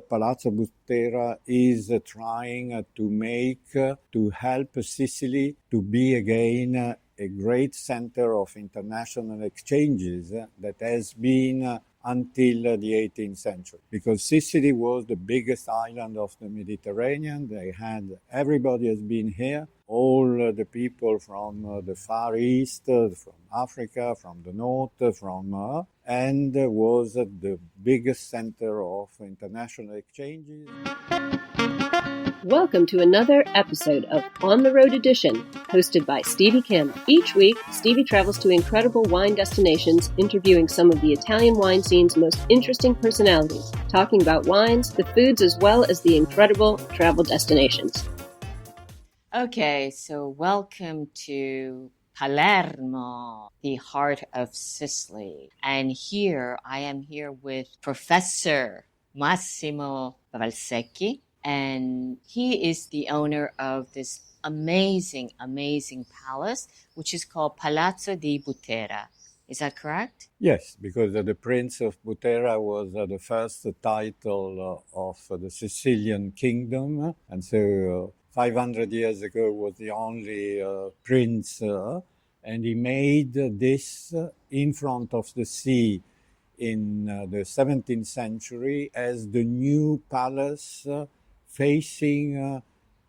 Palazzo Butera is trying to help Sicily to be again a great center of international exchanges that has been until the 18th century. Because Sicily was the biggest island of the Mediterranean. Everybody has been here. All the people from the Far East, from Africa, from the North, and was the biggest center of international exchanges. Welcome to another episode of On the Road Edition, hosted by Stevie Kim. Each week, Stevie travels to incredible wine destinations, interviewing some of the Italian wine scene's most interesting personalities, talking about wines, the foods, as well as the incredible travel destinations. Okay, so welcome to Palermo, the heart of Sicily. And here, I am here with Professor Massimo Valsecchi, and he is the owner of this amazing palace, which is called Palazzo di Butera. Is that correct? Yes, because the Prince of Butera was the first title of the Sicilian kingdom, and so 500 years ago was the only prince, and he made this in front of the sea in the 17th century as the new palace facing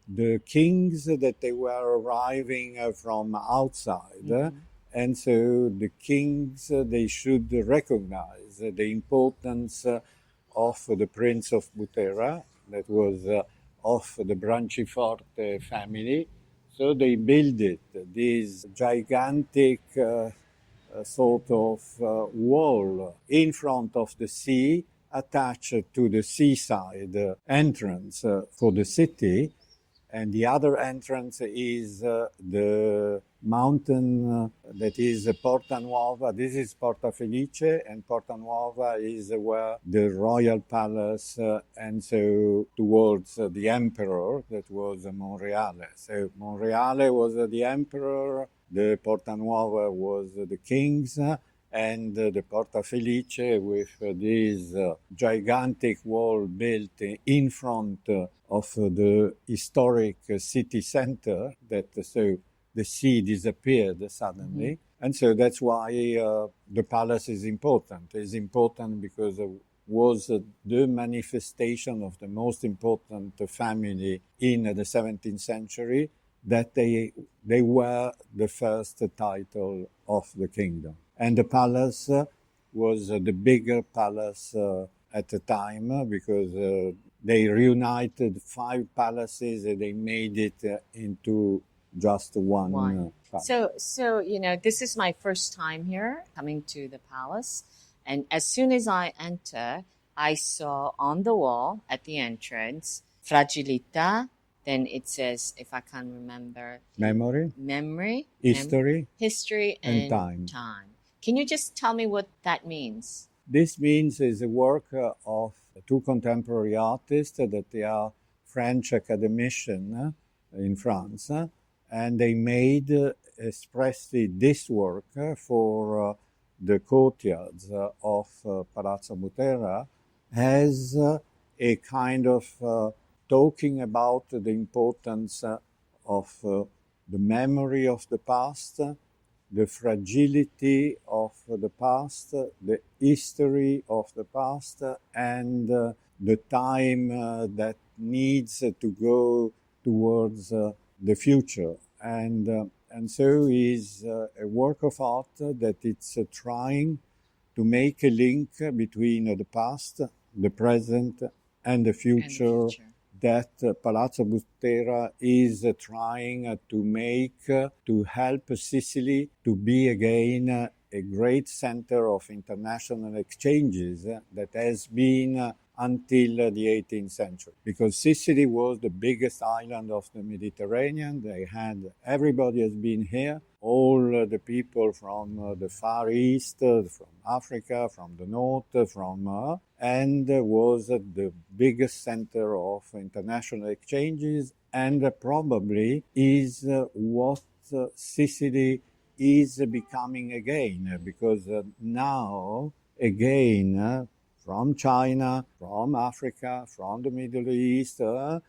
the kings that they were arriving from outside. Mm-hmm. And so the kings, they should recognize the importance of the Prince of Butera, that was of the Branciforte family. So they built this gigantic sort of wall in front of the sea, attached to the seaside entrance for the city. And the other entrance is the mountain that is Porta Nuova. This is Porta Felice, and Porta Nuova is where the royal palace, and so towards the emperor, that was Monreale. So Monreale was the emperor, the Porta Nuova was the kings, and the Porta Felice with this gigantic wall built in front of the historic city center, that so the sea disappeared suddenly. Mm-hmm. And so that's why the palace is important. It's important because it was the manifestation of the most important family in the 17th century, that they were the first title of the kingdom. And the palace was the bigger palace at the time, because they reunited 5 palaces and they made it into just one palace. So this is my first time here, coming to the palace. And as soon as I enter, I saw on the wall at the entrance, Fragilità. Then it says, if I can remember, memory, history, and time. Can you just tell me what that means? This means is a work of 2 contemporary artists that they are French academicians in France, and they made expressly this work for the courtyards of Palazzo Butera as a kind of talking about the importance of the memory of the past, the fragility of the past, the history of the past, and the time that needs to go towards the future. And so is a work of art that it's trying to make a link between the past, the present, and the future. That Palazzo Butera is trying to make to help Sicily to be again a great center of international exchanges that has been until the 18th century. Because Sicily was the biggest island of the Mediterranean. Everybody has been here. All the people from the Far East, from Africa, from the North, and was the biggest center of international exchanges, and probably is what Sicily is becoming again, because now, again, from China, from Africa, from the Middle East. So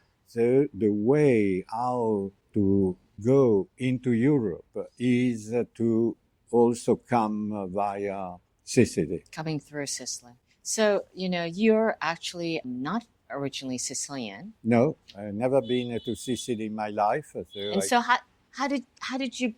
the way how to go into Europe is to also come via Sicily. Coming through Sicily. So, you're actually not originally Sicilian. No, I've never been to Sicily in my life. So how did you,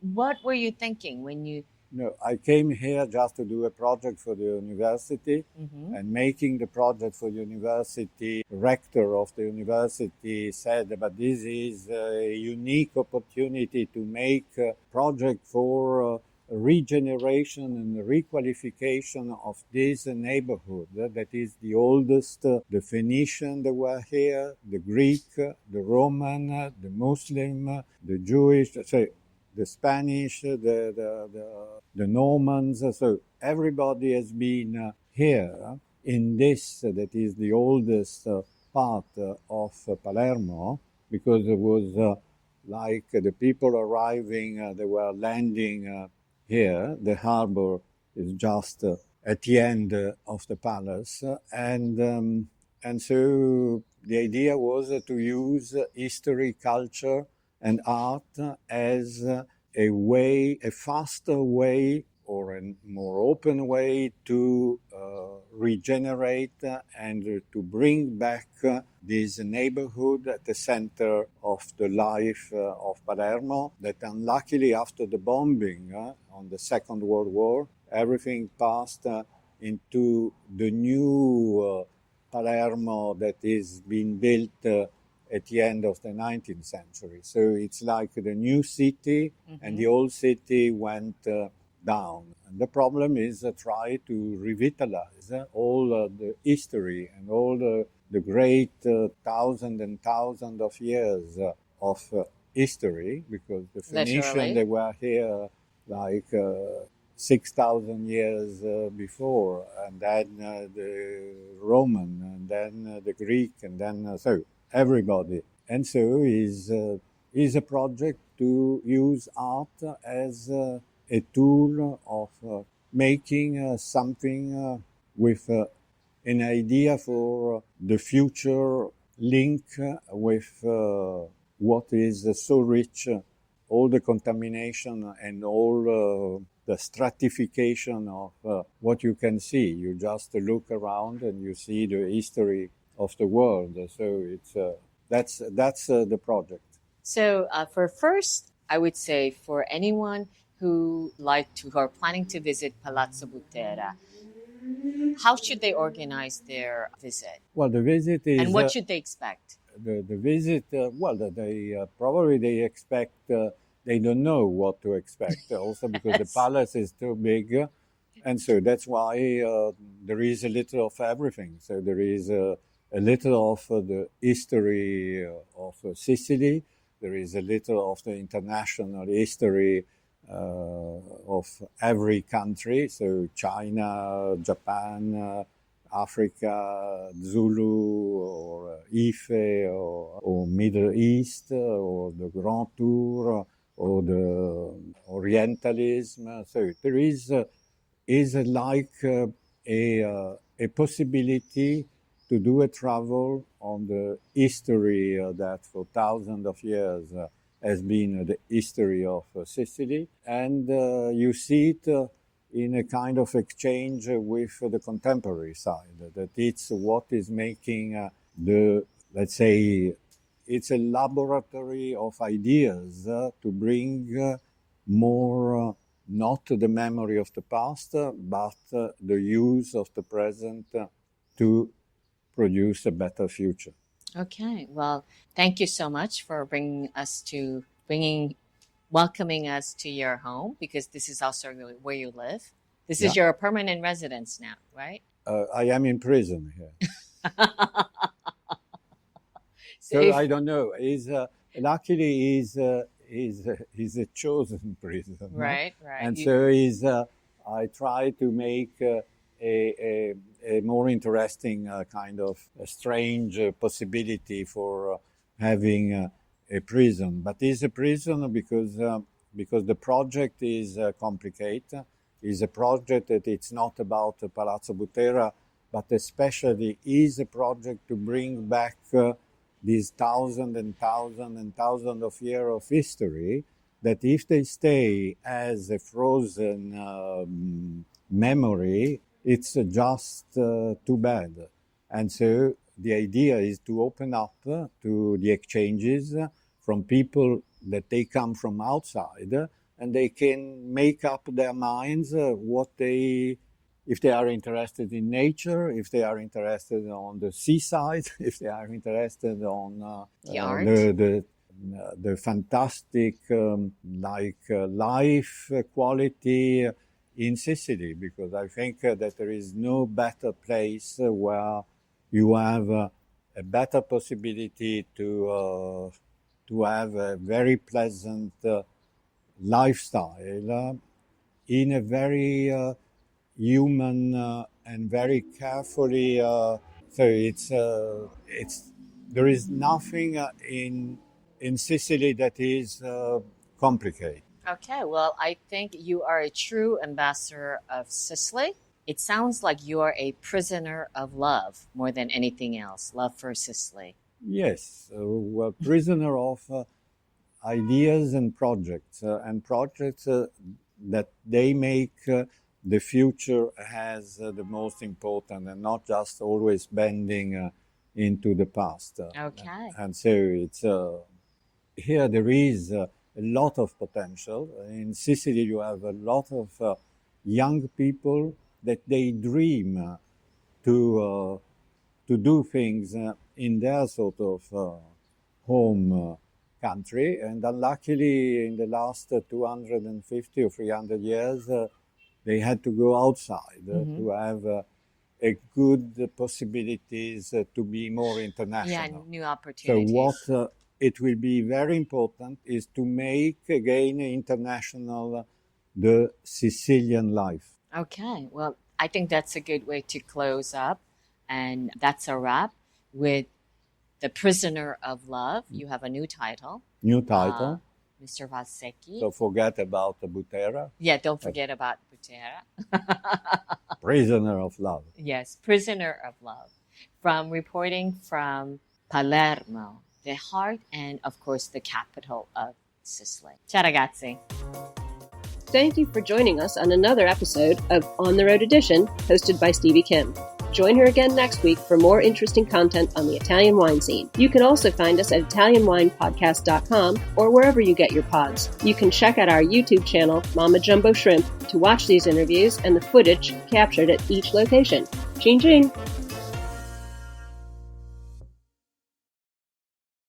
what were you thinking when you? No, I came here just to do a project for the university, and making the project for the university, rector of the university said, but this is a unique opportunity to make a project for regeneration and requalification of this neighborhood. That is the oldest, the Phoenician that were here, the Greek, the Roman, the Muslim, the Jewish, so the Spanish, the Normans. So everybody has been here in this, that is the oldest part of Palermo, because it was like the people arriving, they were landing here. The harbor is just at the end of the palace. And so the idea was to use history, culture, and art as a way, a faster way, or a more open way to regenerate and to bring back this neighborhood at the center of the life of Palermo, that unluckily after the bombing on the Second World War, everything passed into the new Palermo that is being built at the end of the 19th century. So it's like the new city and the old city went down. And the problem is try to revitalize all the history and all the great thousands and thousands of years of history, because the Phoenicians, they were here like 6,000 years before, and then the Roman, and then the Greek, and then so everybody. And so is a project to use art as a tool of making something with an idea for the future link with what is so rich, all the contamination and all the stratification of what you can see. You just look around and you see the history of the world. So it's that's the project. So for first, I would say for anyone who are planning to visit Palazzo Butera, how should they organize their visit? Well, the visit is... And what should they expect? The visit, they probably they expect, they don't know what to expect also because the palace is too big. And so that's why there is a little of everything. So there is a little of the history of Sicily. There is a little of the international history of every country. So China, Japan, Africa, Zulu, or Ife, or Middle East, or the Grand Tour, or the Orientalism. So there is like a possibility to do a travel on the history that for thousands of years has been the history of Sicily. And you see it in a kind of exchange with the contemporary side, that it's what is making let's say, it's a laboratory of ideas to bring more, not the memory of the past, but the use of the present to produce a better future. Okay, well, thank you so much for welcoming us to your home, because this is also where you live. This is your permanent residence now, right? I am in prison here. So I don't know. Luckily, he's a chosen prison. Right, no? Right. And so I try to make a more interesting kind of a strange possibility for having a prison. But it's a prison because the project is complicated. It's a project that it's not about Palazzo Butera, but especially is a project to bring back these thousands and thousands and thousands of years of history, that if they stay as a frozen memory, it's just too bad. And so the idea is to open up to the exchanges from people that they come from outside, and they can make up their minds if they are interested in nature, if they are interested on the seaside, if they are interested on the art. The fantastic life quality in Sicily, because I think that there is no better place where you have a better possibility to have a very pleasant lifestyle in a very human and very carefully. So there is nothing in Sicily that is complicated. Okay, well, I think you are a true ambassador of Sicily. It sounds like you are a prisoner of love more than anything else. Love for Sicily. Yes, we're prisoner of ideas and projects that they make the future as the most important, and not just always bending into the past. Okay. And so it's here there is a lot of potential. In Sicily, you have a lot of young people that they dream to do things in their sort of home country, and unluckily in the last 250 or 300 years they had to go outside to have a good possibilities to be more international. Yeah, new opportunities. So what it will be very important is to make again international the Sicilian life. Okay, well, I think that's a good way to close up, and that's a wrap with The Prisoner of Love. You have a new title. New title. Mr. Valsecchi. Don't forget about the Butera. Yeah, don't forget about Butera. Prisoner of Love. Yes, Prisoner of Love. Reporting from Palermo, the heart and, of course, the capital of Sicily. Ciao, ragazzi. Thank you for joining us on another episode of On the Road Edition, hosted by Stevie Kim. Join her again next week for more interesting content on the Italian wine scene. You can also find us at ItalianWinePodcast.com or wherever you get your pods. You can check out our YouTube channel, Mama Jumbo Shrimp, to watch these interviews and the footage captured at each location. Ching ching!